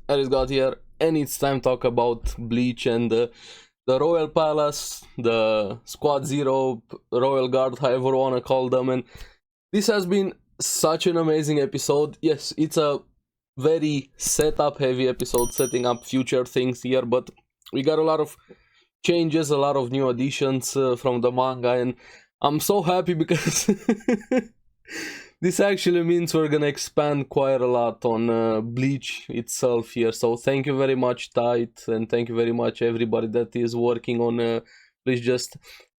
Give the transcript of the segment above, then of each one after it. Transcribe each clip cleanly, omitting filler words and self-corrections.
ARESxGOD here, and it's time to talk about Bleach and the Royal Palace, the Squad Zero, Royal Guard, however you wanna call them, and this has been such an amazing episode. Yes, it's a very setup heavy episode, setting up future things here, but we got a lot of changes, a lot of new additions from the manga, and I'm so happy because this actually means we're gonna expand quite a lot on Bleach itself here. So thank you very much, Tite, and thank you very much everybody that is working on Bleach. Just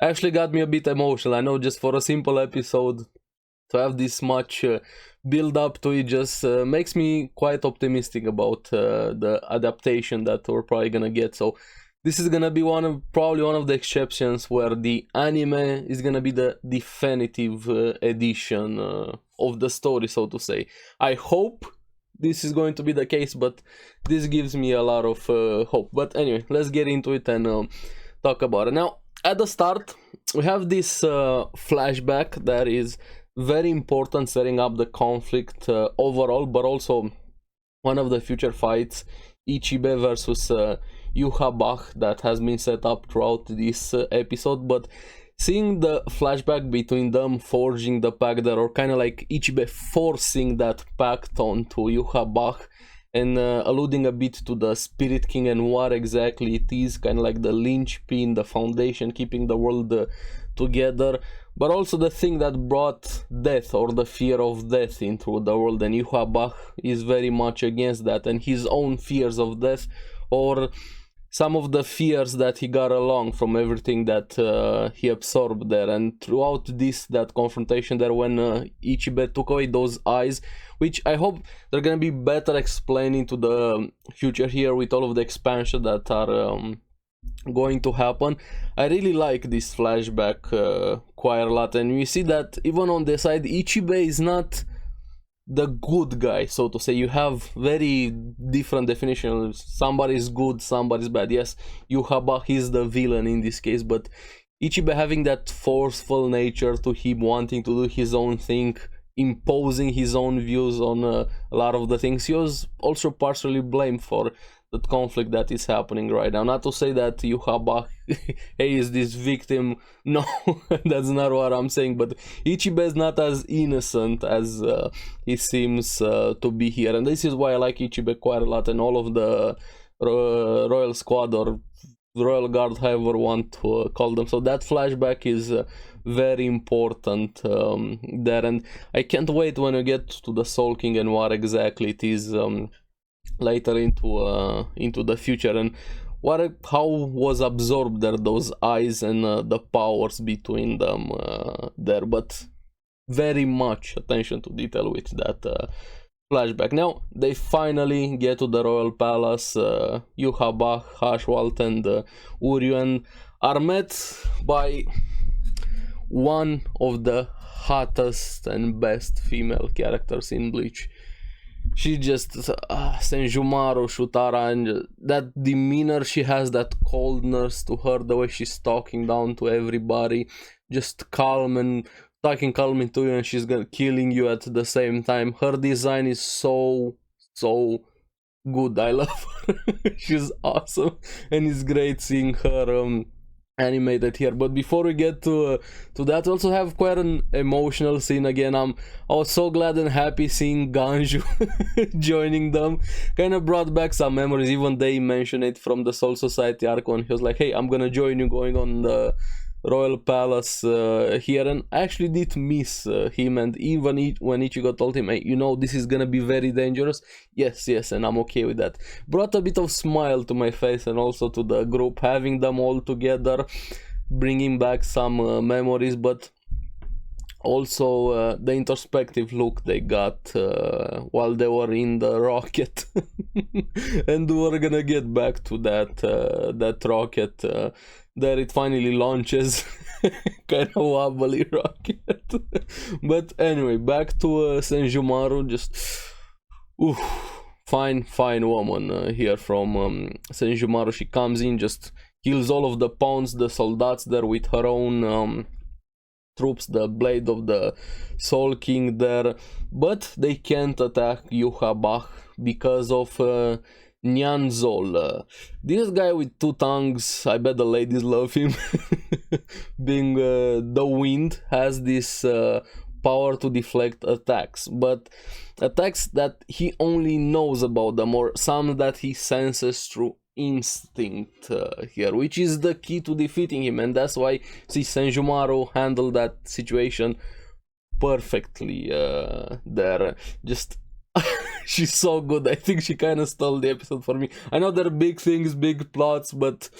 actually got me a bit emotional. I know, just for a simple episode to have this much build up to it just makes me quite optimistic about the adaptation that we're probably gonna get. So this is gonna be probably one of the exceptions where the anime is gonna be the definitive edition of the story, so to say. I hope this is going to be the case, but this gives me a lot of hope. But anyway, let's get into it and talk about it. Now, at the start, we have this flashback that is very important, setting up the conflict overall, but also one of the future fights, Ichibe versus Yhwach, that has been set up throughout this episode. But seeing the flashback between them forging the pact there, or kind of like Ichibe forcing that pact onto Yhwach, and alluding a bit to the Spirit King and what exactly it is, kind of like the linchpin, the foundation keeping the world together, but also the thing that brought death, or the fear of death, into the world. And Yhwach is very much against that, and his own fears of death, or some of the fears that he got along from everything that he absorbed there. And throughout that confrontation there, when Ichibe took away those eyes, which I hope they're gonna be better explained into the future here with all of the expansion that are going to happen. I really like this flashback quite a lot, and we see that even on the side, Ichibe is not the good guy, so to say. You have very different definitions. Somebody's good, somebody's bad. Yes, Yhwach is the villain in this case, but Ichibe having that forceful nature to him, wanting to do his own thing, imposing his own views on a lot of the things. He was also partially blamed for that conflict that is happening right now. Not to say that Yhwach is this victim, no, that's not what I'm saying, but Ichibe is not as innocent as he seems to be here, and this is why I like Ichibe quite a lot, and all of the Royal Squad, or Royal Guard, however you want to call them. So that flashback is very important there, and I can't wait when we get to the Soul King and what exactly it is later into the future, and how was absorbed there, those eyes and the powers between them there. But very much attention to detail with that flashback. Now they finally get to the Royal Palace. Yhwach, Haschwalt, and Uryu are met by one of the hottest and best female characters in Bleach. She just Senjumaru, Shutara, and that demeanor she has, that coldness to her, the way she's talking down to everybody, just calm and talking calmly to you, and she's killing you at the same time. Her design is so good. I love her. She's awesome, and it's great seeing her animated here. But before we get to that, we also have quite an emotional scene again. I was so glad and happy seeing Ganju joining them. Kind of brought back some memories. Even they mentioned it from the Soul Society arc when he was like, hey, I'm gonna join you going on the Royal Palace here. And I actually did miss him, and even when Ichigo told him, hey, you know, this is gonna be very dangerous, yes, and I'm okay with that. Brought a bit of smile to my face, and also to the group, having them all together, bringing back some memories, but also the introspective look they got while they were in the rocket. And we're gonna get back to that rocket there. It finally launches. Kind of wobbly rocket. But anyway, back to Senjumaru. Just fine woman here from Senjumaru. She comes in, just kills all of the pawns, the soldiers there, with her own troops, the blade of the Soul King there. But they can't attack Yhwach because of Nyanzol. This guy with two tongues, I bet the ladies love him. Being the wind, has this power to deflect attacks, but attacks that he only knows about them, or some that he senses through instinct here, which is the key to defeating him, and that's why see Senjumaru handle that situation perfectly there. Just she's so good. I think she kind of stole the episode for me. I know they're big things, big plots, but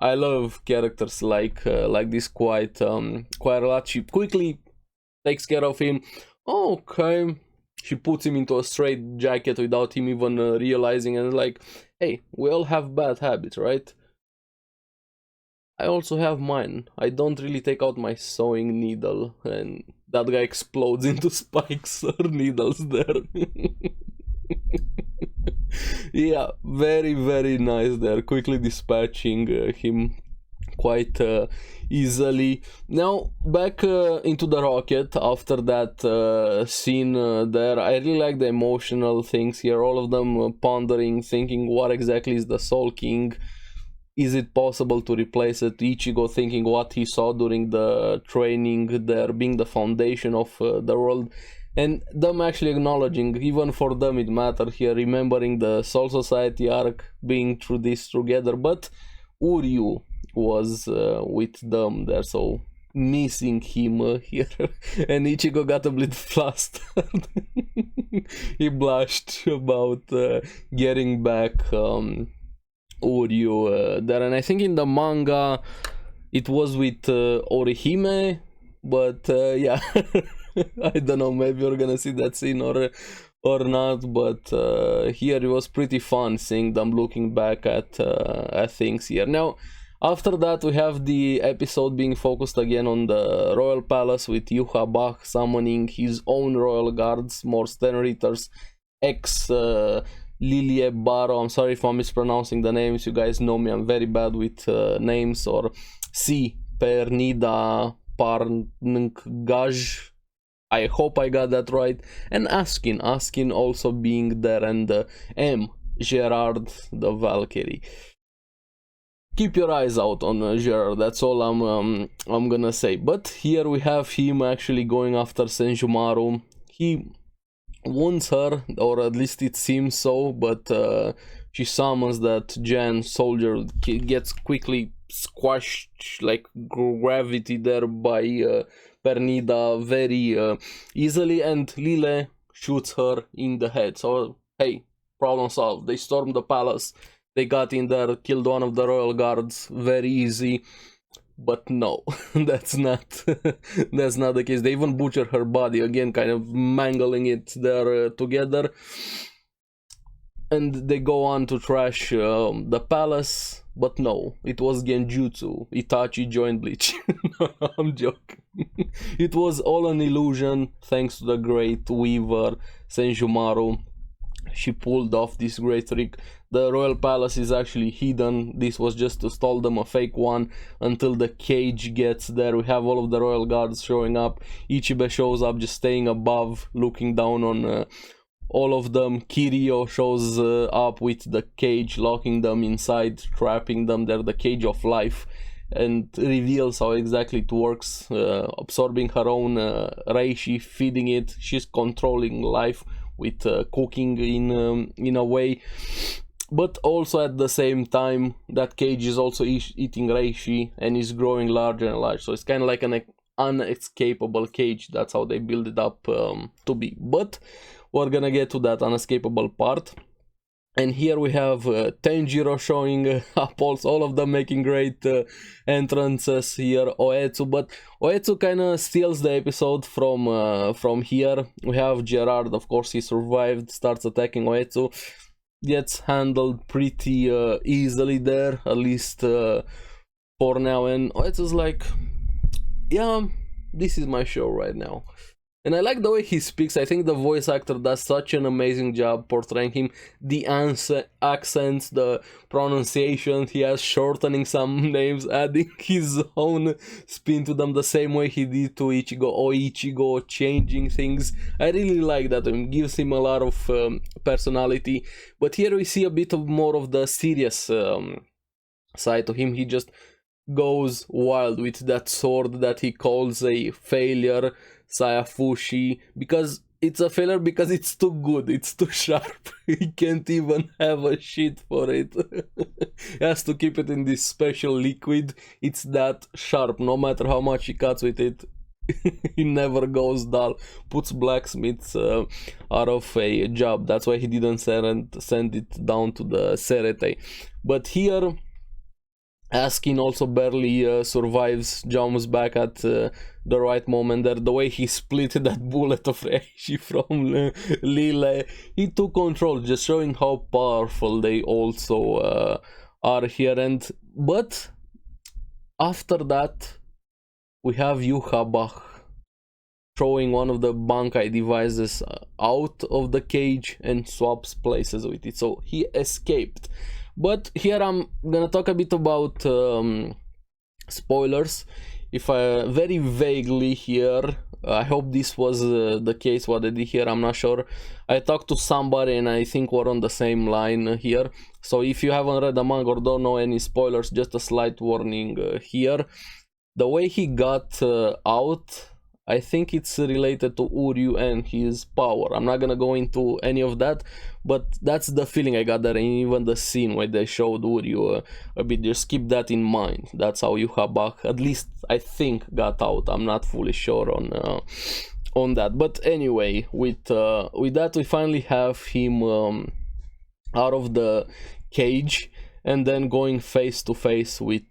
I love characters like this quite a lot. She quickly takes care of him. Okay, she puts him into a straight jacket without him even realizing, and like, hey, we all have bad habits, right? I also have mine. I don't really take out my sewing needle, and that guy explodes into spikes or needles there. Yeah, very, very nice there. Quickly dispatching him quite easily. Now back into the rocket after that scene there. I really like the emotional things here, all of them pondering, thinking what exactly is the Soul King, is it possible to replace it? Ichigo thinking what he saw during the training there being the foundation of the world, and them actually acknowledging, even for them it mattered here, remembering the Soul Society arc, being through this together, but Uryu was with them there, so missing him here. And Ichigo got a bit flustered. He blushed about getting back Uryu there, and I think in the manga it was with Orihime, but yeah. I don't know, maybe we're gonna see that scene or not, but here it was pretty fun seeing them looking back at things here. Now after that we have the episode being focused again on the royal palace, with Yhwach summoning his own royal guards, more Sten Ritters, ex Lilie Baro. I'm sorry if I'm mispronouncing the names, you guys know me, I'm very bad with names. Or C. Pernida Parngaj, I hope I got that right, and Askin also being there, and M. Gerard the Valkyrie. Keep your eyes out on Gerard, that's all I'm gonna say. But here we have him actually going after Senjumaru. He wounds her, or at least it seems so, but she summons that Jan soldier, gets quickly squashed like gravity there by Pernida very easily, and Lile shoots her in the head. So hey, problem solved. They stormed the palace, they got in there, killed one of the royal guards, very easy. But no, that's not that's not the case. They even butcher her body again, kind of mangling it there together, and they go on to trash the palace. But no, it was Genjutsu. Itachi joined Bleach. No, I'm joking. It was all an illusion, thanks to the great weaver Senjumaru. She pulled off this great trick. The royal palace is actually hidden. This was just to stall them, a fake one, until the cage gets there. We have all of the royal guards showing up. Ichibe shows up, just staying above, looking down on all of them. Kiryu shows up with the cage, locking them inside, trapping them there, the cage of life, and reveals how exactly it works, absorbing her own reishi, feeding it. She's controlling life with cooking in a way, but also at the same time that cage is also eating reishi and is growing larger and larger, so it's kind of like an unescapable cage. That's how they build it up to be, but we're gonna get to that unescapable part. And here we have Tenjiro showing up, also all of them making great entrances here. Oetsu, but Oetsu kind of steals the episode from here. We have Gerard, of course, he survived, starts attacking Oetsu, gets handled pretty easily there, at least for now. And Oetsu's like, yeah, this is my show right now. And I like the way he speaks. I think the voice actor does such an amazing job portraying him. The accents, the pronunciation, he has shortening some names, adding his own spin to them the same way he did to Ichigo, changing things. I really like that. It gives him a lot of personality. But here we see a bit of more of the serious side to him. He just goes wild with that sword that he calls a failure, Sayafushi, because it's a failure because it's too good, it's too sharp. He can't even have a shit for it. He has to keep it in this special liquid. It's that sharp, no matter how much he cuts with it. He never goes dull. Puts blacksmiths out of a job. That's why he didn't send it down to the Serete. But here Askin also barely survives, jumps back at the right moment there. The way he split that bullet of Reishi from Lille, he took control, just showing how powerful they also are here. But after that, we have Yhwach throwing one of the Bankai devices out of the cage and swaps places with it. So he escaped. But here I'm gonna talk a bit about spoilers. If I very vaguely here, I hope this was the case what I did here, I'm not sure. I talked to somebody and I think we're on the same line here. So if you haven't read the manga or don't know any spoilers, just a slight warning here. The way he got out, I think it's related to Uryu and his power. I'm not gonna go into any of that, but that's the feeling I got there, and even the scene where they showed Uryu a bit. Just keep that in mind. That's how Yhwach, at least I think, got out. I'm not fully sure on that. But anyway, with that we finally have him out of the cage, and then going face to face with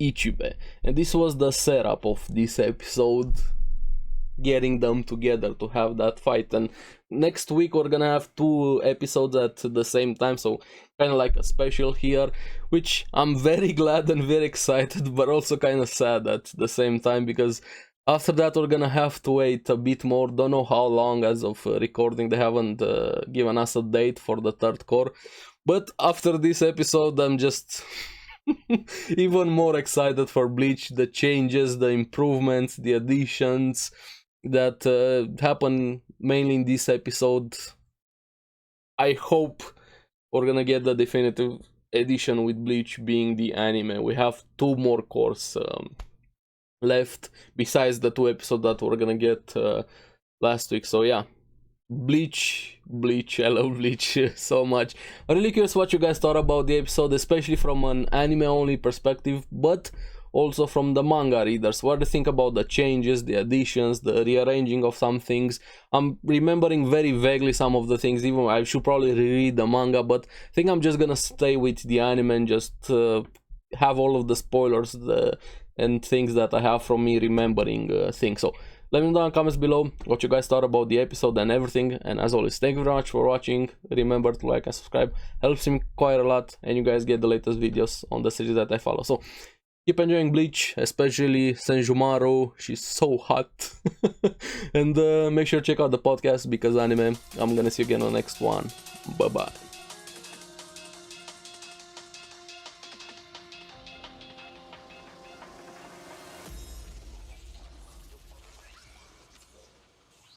Ichibe. And this was the setup of this episode, getting them together to have that fight. And next week we're gonna have 2 episodes at the same time, so kind of like a special here, which I'm very glad and very excited, but also kind of sad at the same time, because after that we're gonna have to wait a bit more. Don't know how long. As of recording, they haven't given us a date for the 3rd core, but after this episode I'm just even more excited for Bleach. The changes, the improvements, the additions that happen mainly in this episode. I hope we're gonna get the definitive edition with Bleach being the anime. We have 2 more cores left besides the 2 episodes that we're gonna get last week. So yeah, Bleach, I love Bleach so much. I'm really curious what you guys thought about the episode, especially from an anime only perspective, but also from the manga readers. What do you think about the changes, the additions, the rearranging of some things? I'm remembering very vaguely some of the things. Even I should probably reread the manga, but I think I'm just gonna stay with the anime and just have all of the spoilers and things that I have from me remembering things. So let me know in the comments below what you guys thought about the episode and everything. And as always, thank you very much for watching. Remember to like and subscribe. Helps me quite a lot, and you guys get the latest videos on the series that I follow. So keep enjoying Bleach, especially Senjumaru. She's so hot. And make sure to check out the podcast, because anime. I'm gonna see you again on the next one. Bye bye.